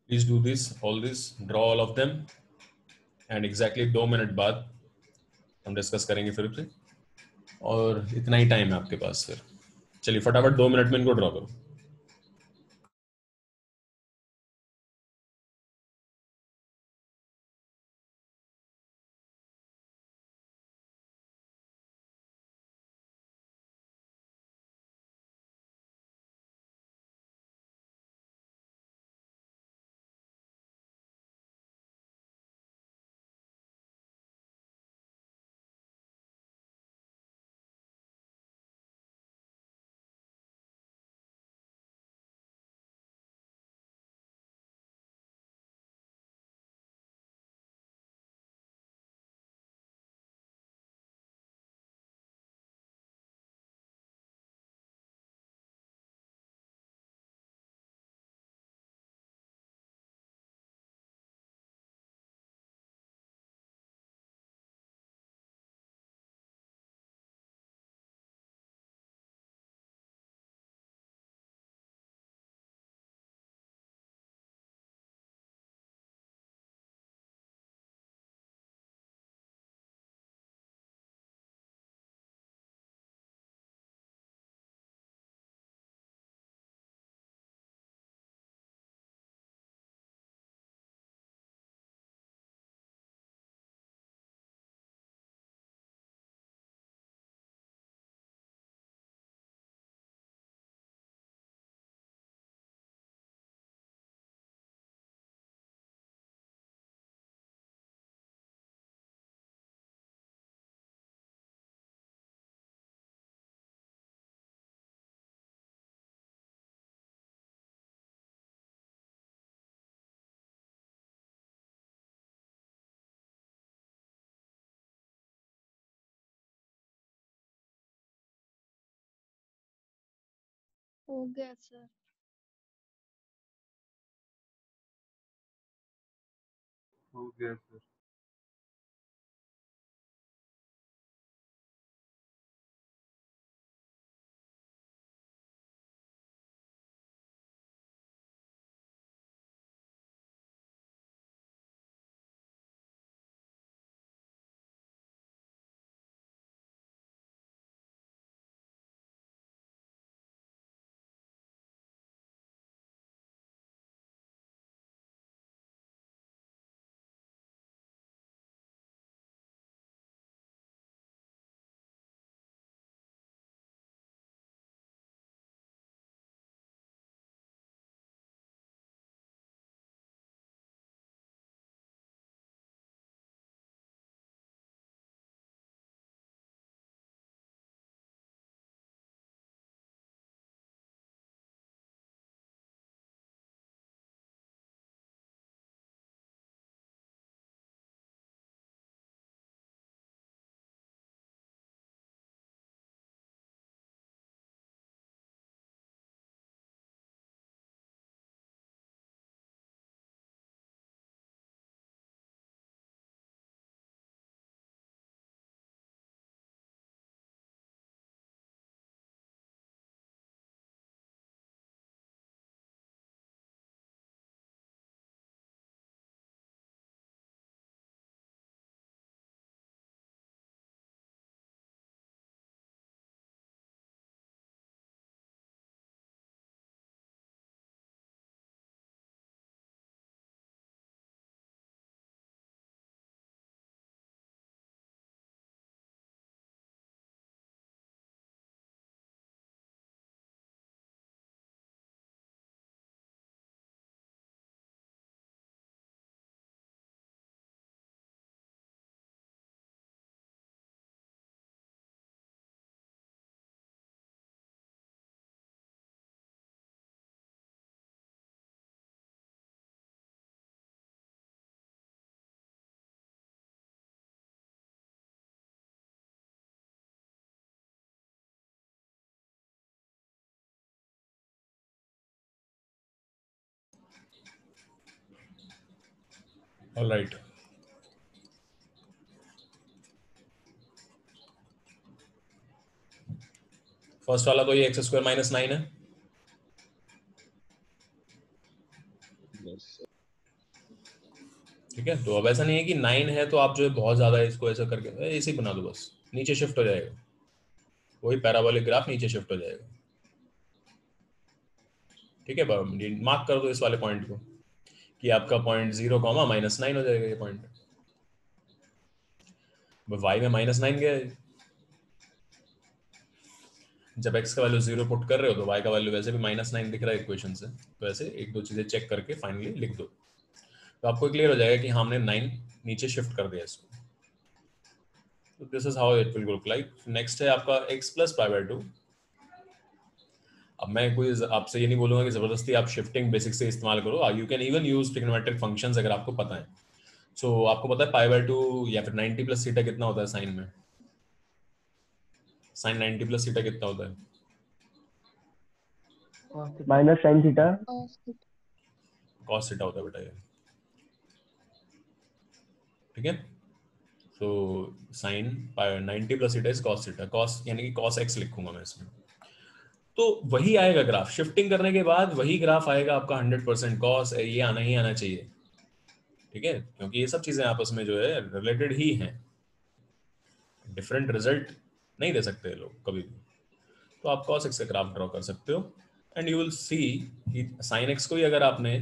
Please do this, all this, draw all of them, and exactly 2 minute बाद हम discuss करेंगे फिर से, और इतना ही टाइम है आपके पास फिर। चलिए फटाफट 2 मिनट में इनको ड्रॉ करो। हो गया सर। हो गया सर। ऑल राइट, फर्स्ट वाला तो ये x² - 9 है। Yes sir. ठीक है, तो अब ऐसा नहीं है कि 9 है तो आप जो है बहुत ज्यादा इसको ऐसा करके ऐसे ही बना दो, बस नीचे शिफ्ट हो जाएगा, वही पैराबोलिक ग्राफ नीचे शिफ्ट हो जाएगा। ठीक है, मार्क कर दो इस वाले पॉइंट को कि आपका पॉइंट 0, -9 हो जाएगा ये पॉइंट। वाई में -9 गया है। जब x का वैल्यू 0 पुट कर रहे हो तो y का वैल्यू वैसे भी -9 दिख रहा है इक्वेशन से, तो ऐसे एक दो चीजें चेक करके फाइनली लिख दो, तो आपको क्लियर हो जाएगा कि हमने 9 नीचे शिफ्ट कर दिया इसको। तो this is how it will look like. Next है आपका x+π/2। अब मैं कोई आपसे ये नहीं बोलूंगा कि जबरदस्ती आप शिफ्टिंग बेसिक से इस्तेमाल करो, you can even use trigonometric functions अगर आपको पता है। सो आपको पता है π/2 या फिर 90 + थीटा कितना होता है साइन में? साइन 90 + थीटा कितना होता है? -sin theta. cos थीटा होता है बेटा ये। ठीक है, तो sine 90 + theta is cos theta, cos यानी कि cos x लिखूंगा मैं इसमें। तो वही आएगा ग्राफ, शिफ्टिंग करने के बाद वही ग्राफ आएगा आपका 100% cos, ये आना ही आना चाहिए। ठीक है, क्योंकि ये सब चीजें आपस में जो है रिलेटेड ही हैं, डिफरेंट रिजल्ट नहीं दे सकते लोग कभी भी। तो आप cos x का ग्राफ ड्रॉ कर सकते हो एंड यू विल सी कि sin x को ही अगर आपने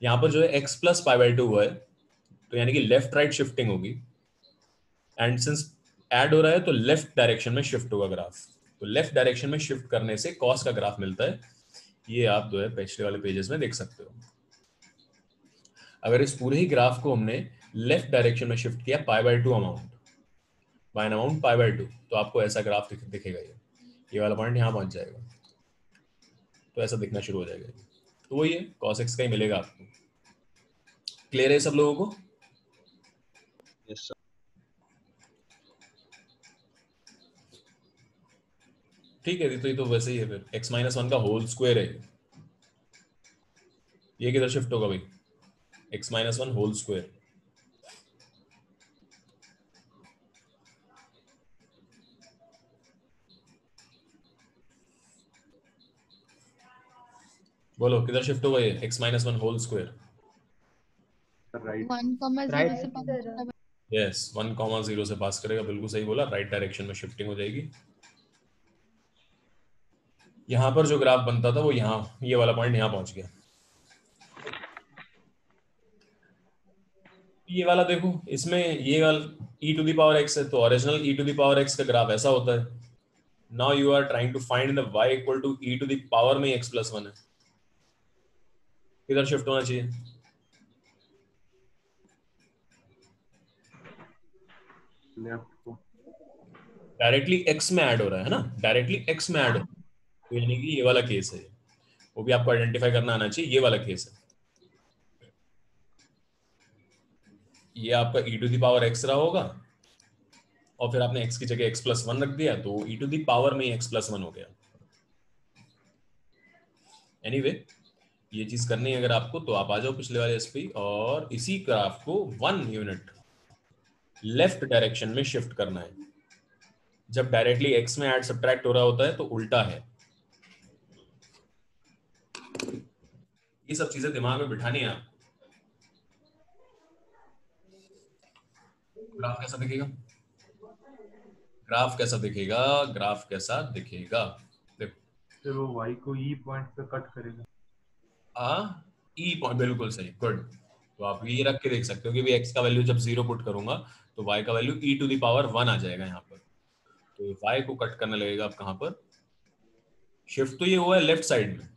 यहाँ पर जो है x+π/2 हुआ है, तो यानी कि लेफ्ट राइट शिफ्टिंग होगी, एंड सिंस ऐड हो रहा है तो लेफ्ट डायरेक्शन में शिफ्ट होगा ग्राफ, तो लेफ्ट डायरेक्शन में शिफ्ट करने से कॉस का ग्राफ मिलता है। ये आप जो है पिछले वाले पेजेस में देख सकते हो। अगर इस पूरे ही ग्राफ को हमने लेफ्ट डायरेक्शन में शिफ्ट किया π/2 अमाउंट, बाय एन अमाउंट π/2, तो आपको ऐसा ग्राफ दिखेगा, ये वाला पॉइंट यहाँ पहुंच जाएगा, तो ऐसा दिखना शुरू हो जाएगा। तो वही है, cos x का ही मिलेगा आपको। क्लियर है सब लोगों को? Yes sir. ठीक है, तो ये तो वैसे ही है, फिर x-1 का होल स्क्वायर है, ये किधर शिफ्ट होगा भाई? x-1 whole square. बोलो किधर शिफ्ट होगा ये x-1 होल स्क्वायर? राइट। 1,0 से 5 यस, 1,0 से पास करेगा, बिल्कुल सही बोला, राइट डायरेक्शन में शिफ्टिंग हो जाएगी। यहां पर जो ग्राफ बनता था वो यहाँ, ये वाला पॉइंट यहाँ पहुंच गया। ये वाला देखो, इसमें ये वाला e⁻x है, तो ओरिजिनल e⁻x का ग्राफ ऐसा होता है। Now you are trying to find the y = e⁻ में x+1 है, किधर शिफ्ट होना चाहिए? लेफ्ट को। डायरेक्टली x में ऐड हो रहा है ना, डायरेक्टली x में ऐड हो रहा है, तो यानी कि ये वाला केस है, वो भी आपको आइडेंटिफाई करना आना चाहिए, ये वाला केस है। ये आपका e⁻x रहा होगा, और फिर आपने x की जगह x+1 रख दिया, तो e⁻ में x+1 हो गया। एनीवे ये चीज करनी है अगर आपको, तो आप आ जाओ पिछले वाले इस पे, और इसी ग्राफ को 1 यूनिट लेफ्ट डायरेक्शन में शिफ्ट करना है। जब डायरेक्टली x में ऐड सब्ट्रैक्ट हो रहा होता है तो उल्टा है। ये सब चीजें दिमाग में बिठानी है आप। ग्राफ कैसा दिखेगा? ग्राफ कैसा दिखेगा? ग्राफ कैसा दिखेगा? देखो, फिर वो y को e पॉइंट पे कट करेगा। ई पॉइंट, बिल्कुल सही, गुड। तो आप ये रख के देख सकते हो कि भी x का वैल्यू जब 0 पुट करूंगा तो y का वैल्यू e⁻1 आ जाएगा यहाँ पर। तो y को कट करने लगेगा आप कहाँ पर? शिफ्ट तो ये हुआ है लेफ्ट साइड में,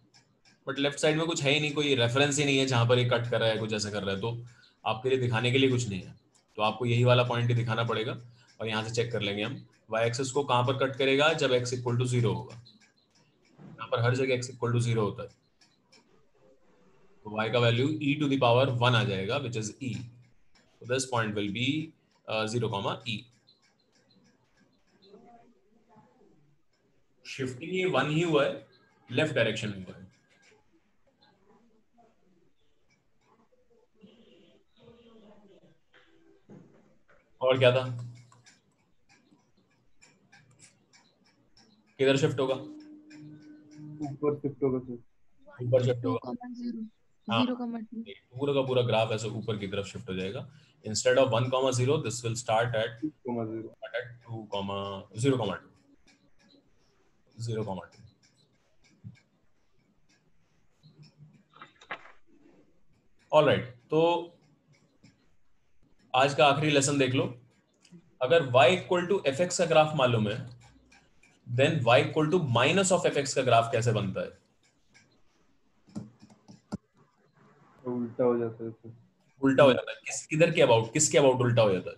बट लेफ्ट साइड में कुछ है ही नहीं, कोई रेफरेंस ही नहीं है जहां पर ये कट कर रहा है, कुछ ऐसा कर रहा है, तो आपके लिए दिखाने के लिए कुछ नहीं है, तो आपको यही वाला पॉइंट ही दिखाना पड़ेगा। और यहाँ से चेक कर लेंगे हम वाई एक्सिस को कहाँ पर कट करेगा, जब x = 0 होगा। यहाँ पर हर जगह x = 0 होता है, तो y का वैल्यू e⁻1 आ जाएगा, which is e, so this point will be 0, e। Shifting ये 1 ही हुआ है, लेफ्ट डायरेक्शन में हुआ है। और क्या था? किधर शिफ्ट होगा? ऊपर शिफ्ट होगा सर। ऊपर शिफ्ट होगा। 2,0 हाँ, 0,2 पूरा का पूरा ग्राफ ऐसे ऊपर की तरफ शिफ्ट हो जाएगा. Instead of 1,0 this will start at 2,0. 0,2. 0,2. Alright, तो आज का आखिरी लेसन देख लो. अगर y equal to F X का ग्राफ मालूम है, then y equal to minus of F X का ग्राफ कैसे बनता है? उल्टा हो जाता है सर. उल्टा हो जाता है. किधर के अबाउट, किसके अबाउट उल्टा हो जाता है?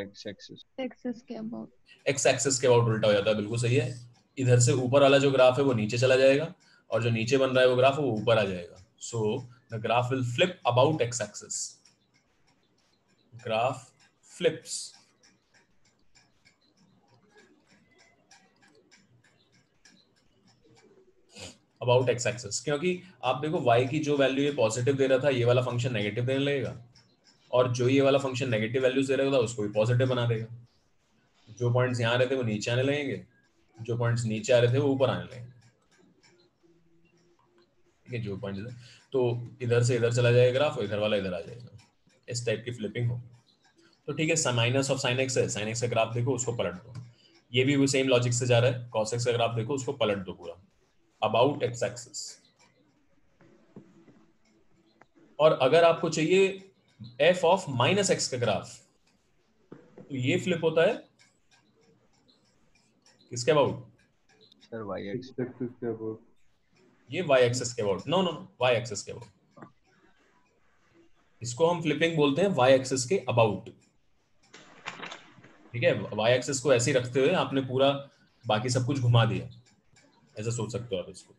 एक्स एक्सिस एक्सेस के अबाउट एक्स एक्सिस के अबाउट उल्टा हो जाता है. बिल्कुल सही है. इधर से ऊपर वाला जो ग्राफ है वो नीचे चला जाएगा, और जो नीचे बन रहा है वो ग्राफ वो ऊपर आ जाएगा. So the graph will flip about X axis. Graph flips about X axis. क्योंकि आप देखो y की जो वैल्यू ये पॉजिटिव दे रहा था, ये वाला फंक्शन नेगेटिव देने लगेगा, और जो ये वाला फंक्शन नेगेटिव वैल्यूज दे रहा था उसको भी पॉजिटिव बना देगा. जो पॉइंट्स यहाँ आ रहे थे वो नीचे आने लगेंगे, जो पॉइंट्स नीचे आ रहे थे वो ऊपर आने लगेंगे. ठीक है, जो पॉइंट तो इधर से इधर चला जाएगा ग्राफ, और इधर वाला इधर आ जाएगा. इस टाइप की फ्लिपिंग होगी. तो ठीक है, माइनस ऑफ साइन एक्स है, साइन एक्स का ग्राफ देखो उसको पलट दो. ये भी वो सेम लॉजिक से जा रहा है. कॉस एक्स का ग्राफ देखो उसको पलट दो पूरा अबाउट एक्स एक्सिस. और अगर आपको चाहिए एफ ऑफ माइनस एक्स का ग्राफ, तो ये फ्लिप होता है किसके अबाउट? सर वाई एक्सिस के अबाउट. ये वाई एक्सिस के about. No no no, Y axis के अबाउट. इसको हम फ्लिपिंग बोलते हैं वाई एक्सिस के अबाउट. ठीक है, वाई एक्सिस को ऐसे ही रखते हुए आपने पूरा बाकी सब कुछ घुमा दिया, ऐसा सोच सकते हो आप इसको.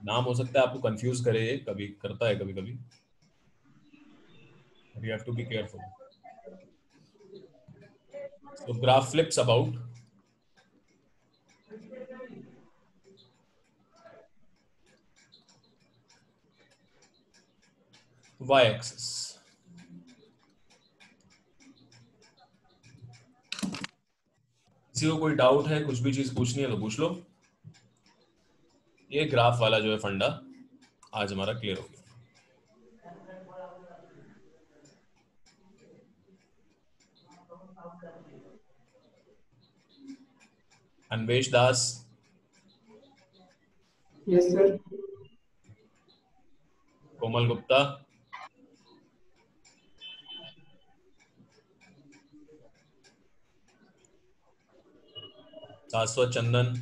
नाम हो सकता है आपको कंफ्यूज करे, कभी करता है कभी कभी. You have to be careful. So graph flips about y-axis. किसी को कोई डाउट है, कुछ भी चीज पूछनी है तो पूछ लो. ये ग्राफ वाला जो है फंडा आज हमारा क्लियर हो गया. अन्वेश दास. Yes sir. कोमल गुप्ता. शाश्वत चंदन.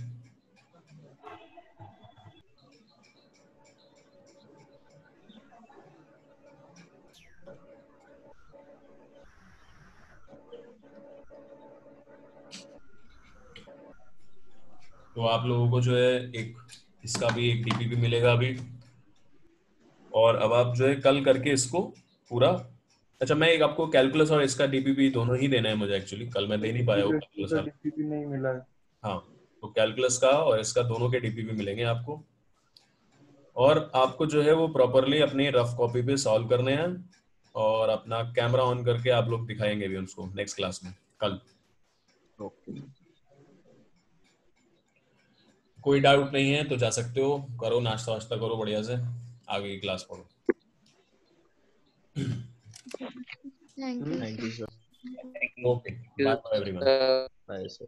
तो आप लोगों को जो है एक इसका भी एक डीपीपी मिलेगा अभी, और अब आप जो है कल करके इसको पूरा. अच्छा, मैं एक आपको कैलकुलस और इसका डीपीपी दोनों ही देना है मुझे. एक्चुअली कल मैं दे नहीं पाया हूँ कैलकुलस का. डीपीपी नहीं मिला है. हाँ, तो कैलकुलस का और इसका दोनों के डीपीपी मिलेंगे आपको, और आपको जो है वो प्रॉपरली अपनी रफ कॉपी पे सॉल्व करने हैं, और अपना कैमरा ऑन करके आप लोग दिखाएंगे भी उसको नेक्स्ट क्लास में कल. ओके. कोई डाउट नहीं है तो जा सकते हो, करो नाश्ता वाश्ता करो बढ़िया से, आगे की क्लास पढ़ो. Thank you thank you sir. Okay, bye everyone. Bye sir.